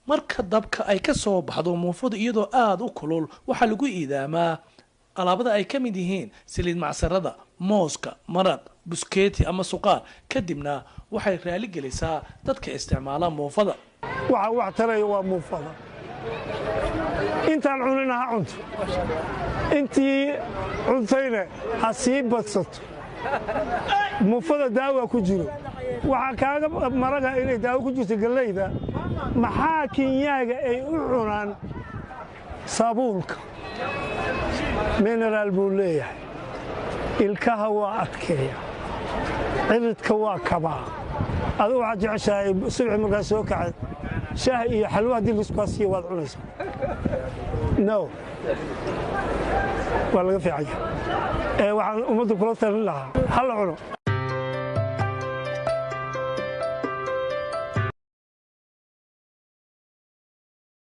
marka dabka ay ka soo baxdo muufadu iyadoo aad u kulul waxaa lagu iidaamaa alaabada ay ka mid yihiin saliid macsarada mooska maraq buskeeti ama suqaar kadibna waxay raali gelisaa dadka isticmaala muufada waxa wax tarayo waa muufada intaan cuninaha cunto intii cuntayna ha sii badsato muufada daawa ku jiro waxa kaaga maraga inay daawo ku jirto galeyda maxaa kinyaaga ay u cunaan saabuulka mineral buu leeyahay ilkaha waa adkeeya ciridka waa kabaa adigu waxaad jeceshahay subaxi markaa soo kacay shaah iyo xalwo haddii laisku siiyo waad cunaysaa no waa laga fiicanya waxaan ummadda kula talin lahaa ha la cuno